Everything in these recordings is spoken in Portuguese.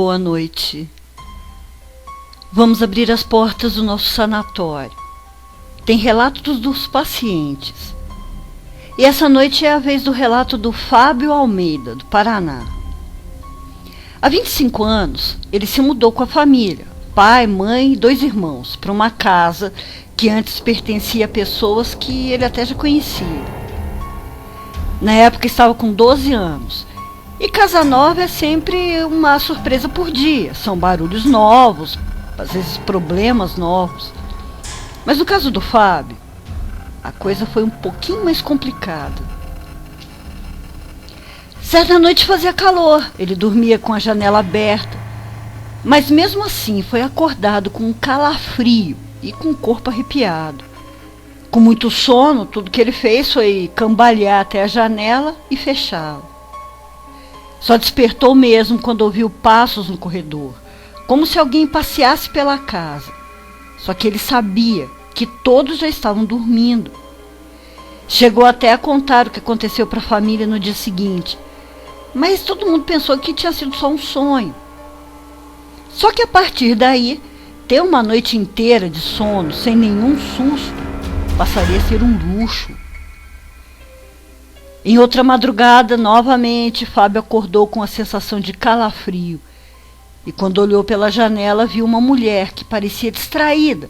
Boa noite. Vamos abrir as portas do nosso sanatório. Tem relatos dos pacientes. E essa noite é a vez do relato do Fábio Almeida, do Paraná. Há 25 anos, ele se mudou com a família, pai, mãe e 2 irmãos, para uma casa que antes pertencia a pessoas que ele até já conhecia. Na época estava com 12 anos. E casa nova é sempre uma surpresa por dia. São barulhos novos, às vezes problemas novos. Mas no caso do Fábio, a coisa foi um pouquinho mais complicada. Certa noite fazia calor, ele dormia com a janela aberta. Mas mesmo assim foi acordado com um calafrio e com o corpo arrepiado. Com muito sono, tudo que ele fez foi cambalear até a janela e fechá-la. Só despertou mesmo quando ouviu passos no corredor, como se alguém passeasse pela casa. Só que ele sabia que todos já estavam dormindo. Chegou até a contar o que aconteceu para a família no dia seguinte, mas todo mundo pensou que tinha sido só um sonho. Só que a partir daí, ter uma noite inteira de sono sem nenhum susto passaria a ser um luxo. Em outra madrugada, novamente, Fábio acordou com a sensação de calafrio. E quando olhou pela janela, viu uma mulher que parecia distraída.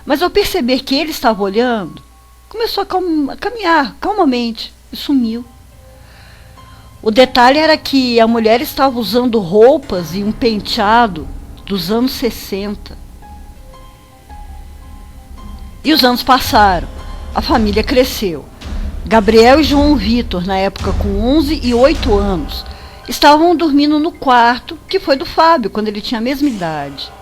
Mas ao perceber que ele estava olhando, começou a caminhar calmamente e sumiu. O detalhe era que a mulher estava usando roupas e um penteado dos anos 60. E os anos passaram. A família cresceu. Gabriel e João Vitor, na época com 11 e 8 anos, estavam dormindo no quarto que foi do Fábio, quando ele tinha a mesma idade.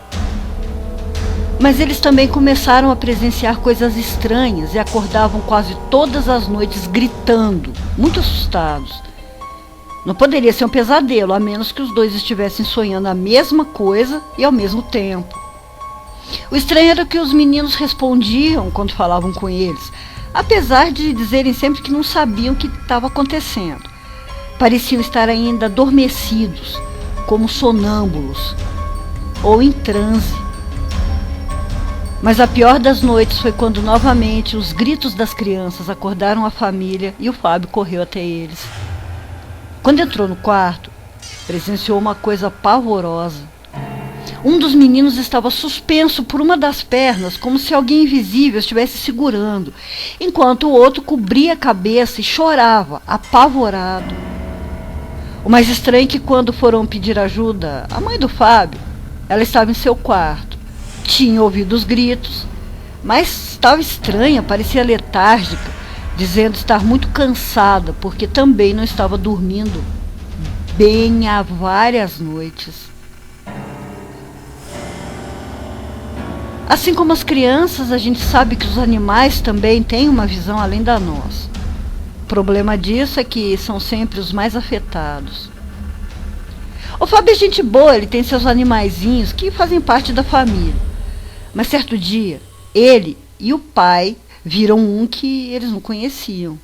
Mas eles também começaram a presenciar coisas estranhas e acordavam quase todas as noites gritando, muito assustados. Não poderia ser um pesadelo, a menos que os dois estivessem sonhando a mesma coisa e ao mesmo tempo. O estranho era que os meninos respondiam quando falavam com eles, apesar de dizerem sempre que não sabiam o que estava acontecendo. Pareciam estar ainda adormecidos, como sonâmbulos, ou em transe. Mas a pior das noites foi quando novamente os gritos das crianças acordaram a família e o Fábio correu até eles. Quando entrou no quarto, presenciou uma coisa pavorosa. Um dos meninos estava suspenso por uma das pernas, como se alguém invisível estivesse segurando, enquanto o outro cobria a cabeça e chorava, apavorado. O mais estranho é que quando foram pedir ajuda, a mãe do Fábio, ela estava em seu quarto. Tinha ouvido os gritos, mas estava estranha, parecia letárgica, dizendo estar muito cansada, porque também não estava dormindo bem há várias noites. Assim como as crianças, a gente sabe que os animais também têm uma visão além da nossa. O problema disso é que são sempre os mais afetados. O Fábio é gente boa, ele tem seus animaizinhos que fazem parte da família. Mas certo dia, ele e o pai viram um que eles não conheciam.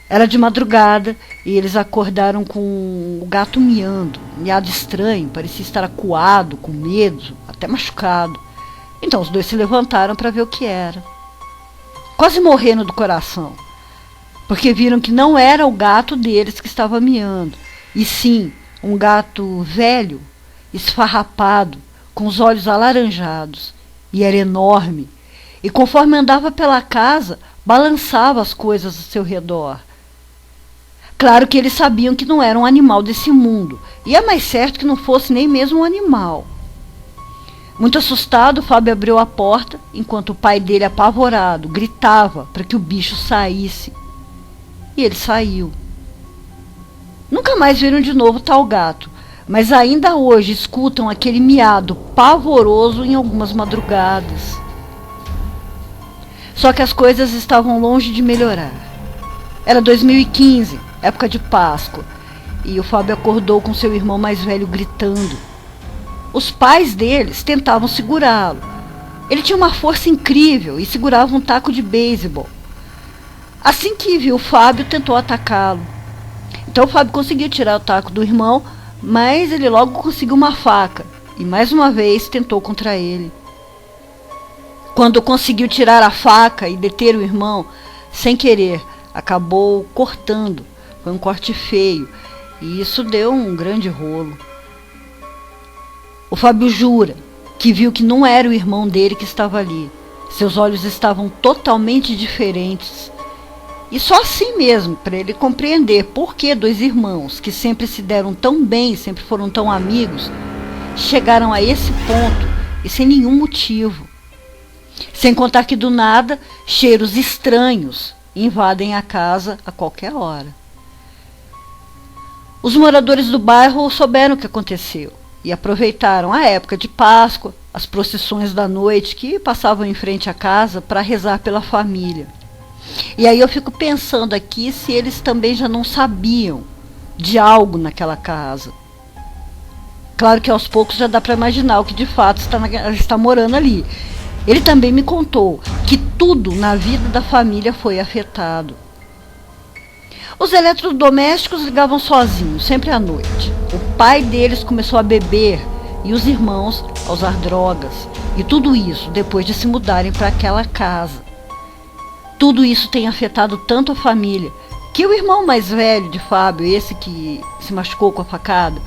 Era de madrugada e eles acordaram com o gato miando, miado estranho, parecia estar acuado, com medo, até machucado. Então os dois se levantaram para ver o que era. Quase morrendo do coração, porque viram que não era o gato deles que estava miando, e sim um gato velho, esfarrapado, com os olhos alaranjados, e era enorme, e conforme andava pela casa, balançava as coisas ao seu redor. Claro que eles sabiam que não era um animal desse mundo, e é mais certo que não fosse nem mesmo um animal. Muito assustado, Fábio abriu a porta, enquanto o pai dele, apavorado, gritava para que o bicho saísse. E ele saiu. Nunca mais viram de novo tal gato, mas ainda hoje escutam aquele miado pavoroso em algumas madrugadas. Só que as coisas estavam longe de melhorar. Era 2015, época de Páscoa, e o Fábio acordou com seu irmão mais velho gritando. Os pais deles tentavam segurá-lo. Ele tinha uma força incrível e segurava um taco de beisebol. Assim que viu o Fábio, tentou atacá-lo. Então o Fábio conseguiu tirar o taco do irmão, mas ele logo conseguiu uma faca e mais uma vez tentou contra ele. Quando conseguiu tirar a faca e deter o irmão, sem querer, acabou cortando. Foi um corte feio e isso deu um grande rolo. O Fábio jura que viu que não era o irmão dele que estava ali. Seus olhos estavam totalmente diferentes. E só assim mesmo, para ele compreender por que dois irmãos, que sempre se deram tão bem, sempre foram tão amigos, chegaram a esse ponto e sem nenhum motivo. Sem contar que do nada, cheiros estranhos invadem a casa a qualquer hora. Os moradores do bairro souberam o que aconteceu e aproveitaram a época de Páscoa, as procissões da noite que passavam em frente à casa para rezar pela família. E aí eu fico pensando aqui se eles também já não sabiam de algo naquela casa. Claro que aos poucos já dá para imaginar o que de fato está morando ali. Ele também me contou que tudo na vida da família foi afetado. Os eletrodomésticos ligavam sozinhos, sempre à noite. O pai deles começou a beber e os irmãos a usar drogas. E tudo isso depois de se mudarem para aquela casa. Tudo isso tem afetado tanto a família que o irmão mais velho de Fábio, esse que se machucou com a facada,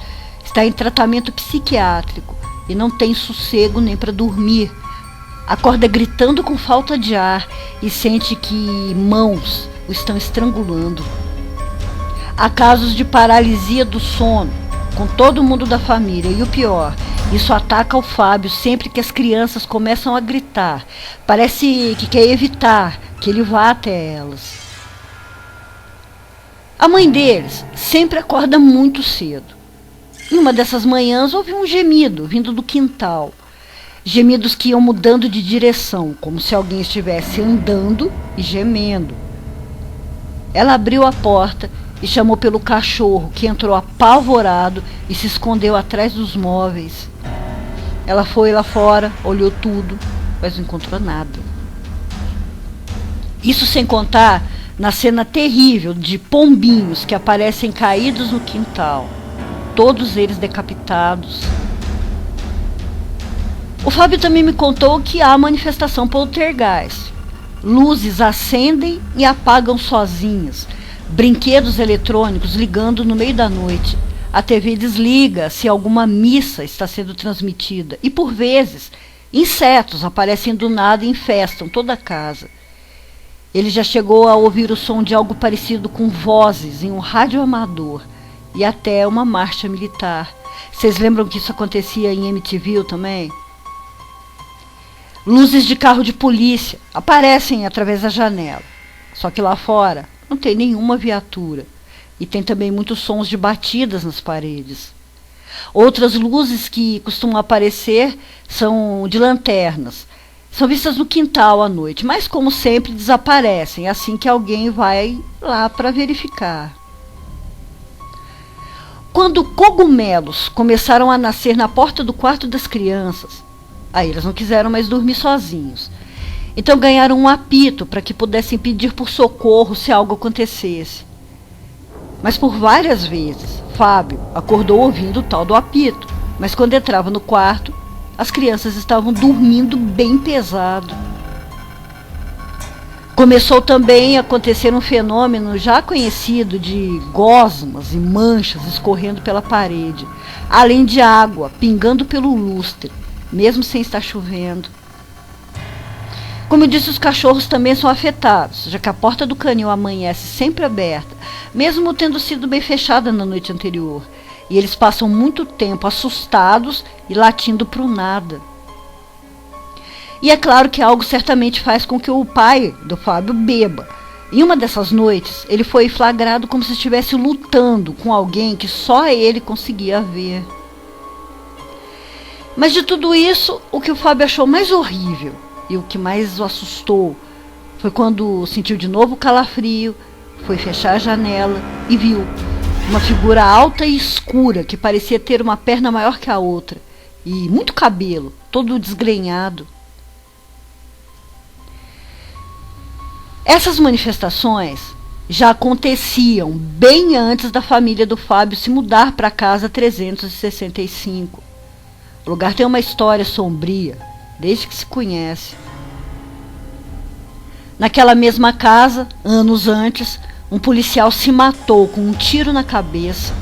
está em tratamento psiquiátrico e não tem sossego nem para dormir. Acorda gritando com falta de ar e sente que mãos o estão estrangulando. Há casos de paralisia do sono com todo mundo da família e o pior, isso ataca o Fábio sempre que as crianças começam a gritar. Parece que quer evitar que ele vá até elas. A mãe deles sempre acorda muito cedo. Em uma dessas manhãs houve um gemido vindo do quintal. Gemidos que iam mudando de direção, como se alguém estivesse andando e gemendo. Ela abriu a porta e chamou pelo cachorro, que entrou apavorado e se escondeu atrás dos móveis. Ela foi lá fora, olhou tudo, mas não encontrou nada. Isso sem contar na cena terrível de pombinhos que aparecem caídos no quintal, todos eles decapitados. O Fábio também me contou que há manifestação poltergeist. Luzes acendem e apagam sozinhas. Brinquedos eletrônicos ligando no meio da noite. A TV desliga se alguma missa está sendo transmitida. E por vezes, insetos aparecem do nada e infestam toda a casa. Ele já chegou a ouvir o som de algo parecido com vozes em um rádio amador e até uma marcha militar. Vocês lembram que isso acontecia em MTV também? Luzes de carro de polícia aparecem através da janela. Só que lá fora não tem nenhuma viatura. E tem também muitos sons de batidas nas paredes. Outras luzes que costumam aparecer são de lanternas. São vistas no quintal à noite, mas como sempre desaparecem assim que alguém vai lá para verificar. Quando cogumelos começaram a nascer na porta do quarto das crianças, aí eles não quiseram mais dormir sozinhos. Então ganharam um apito para que pudessem pedir por socorro se algo acontecesse. Mas por várias vezes, Fábio acordou ouvindo o tal do apito, mas quando entrava no quarto, as crianças estavam dormindo bem pesado. Começou também a acontecer um fenômeno já conhecido de gosmas e manchas escorrendo pela parede, além de água pingando pelo lustre, mesmo sem estar chovendo. Como eu disse, os cachorros também são afetados, já que a porta do canil amanhece sempre aberta, mesmo tendo sido bem fechada na noite anterior, e eles passam muito tempo assustados e latindo para o nada. E é claro que algo certamente faz com que o pai do Fábio beba. Em uma dessas noites, ele foi flagrado como se estivesse lutando com alguém que só ele conseguia ver. Mas de tudo isso, o que o Fábio achou mais horrível e o que mais o assustou foi quando sentiu de novo calafrio, foi fechar a janela e viu uma figura alta e escura que parecia ter uma perna maior que a outra e muito cabelo, todo desgrenhado. Essas manifestações já aconteciam bem antes da família do Fábio se mudar para a casa 365. O lugar tem uma história sombria, desde que se conhece. Naquela mesma casa, anos antes, um policial se matou com um tiro na cabeça.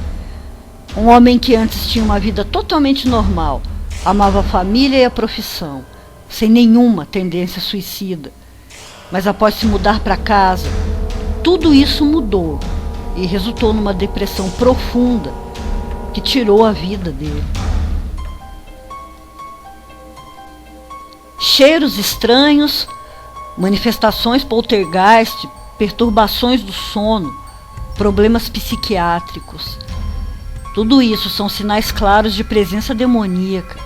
Um homem que antes tinha uma vida totalmente normal, amava a família e a profissão, sem nenhuma tendência suicida. Mas após se mudar para casa, tudo isso mudou e resultou numa depressão profunda que tirou a vida dele. Cheiros estranhos, manifestações poltergeist, perturbações do sono, problemas psiquiátricos. Tudo isso são sinais claros de presença demoníaca.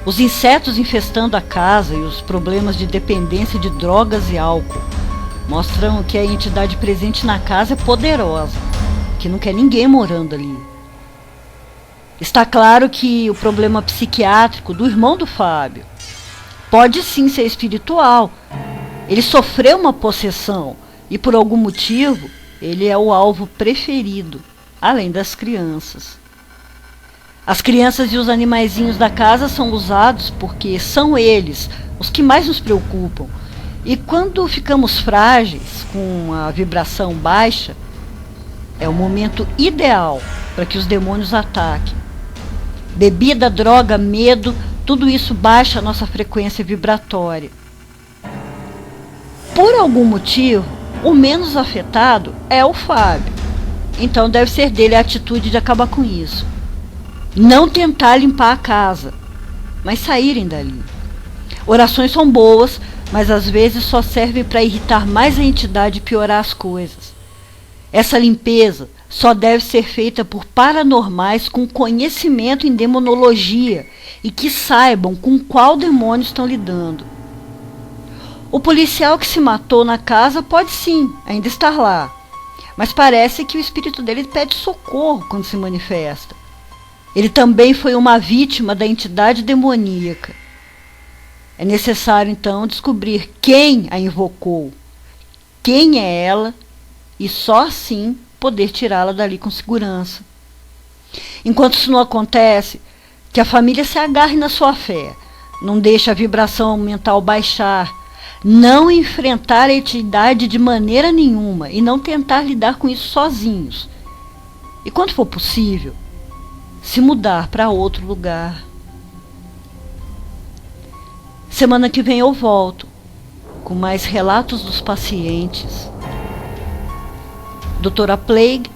Os insetos infestando a casa e os problemas de dependência de drogas e álcool mostram que a entidade presente na casa é poderosa, que não quer ninguém morando ali. Está claro que o problema psiquiátrico do irmão do Fábio pode sim ser espiritual. Ele sofreu uma possessão e por algum motivo ele é o alvo preferido, além das crianças. As crianças e os animaizinhos da casa são usados porque são eles os que mais nos preocupam. E quando ficamos frágeis, com a vibração baixa, é o momento ideal para que os demônios ataquem. Bebida, droga, medo, tudo isso baixa a nossa frequência vibratória. Por algum motivo, o menos afetado é o Fábio. Então deve ser dele a atitude de acabar com isso. Não tentar limpar a casa, mas saírem dali. Orações são boas, mas às vezes só servem para irritar mais a entidade e piorar as coisas. Essa limpeza só deve ser feita por paranormais com conhecimento em demonologia e que saibam com qual demônio estão lidando. O policial que se matou na casa pode sim ainda estar lá, mas parece que o espírito dele pede socorro quando se manifesta. Ele também foi uma vítima da entidade demoníaca. É necessário, então, descobrir quem a invocou, quem é ela, e só assim poder tirá-la dali com segurança. Enquanto isso não acontece, que a família se agarre na sua fé, não deixe a vibração mental baixar, não enfrentar a entidade de maneira nenhuma e não tentar lidar com isso sozinhos. E quando for possível, se mudar para outro lugar. Semana que vem eu volto com mais relatos dos pacientes. Doutora Plague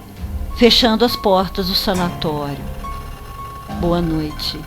fechando as portas do sanatório. Boa noite.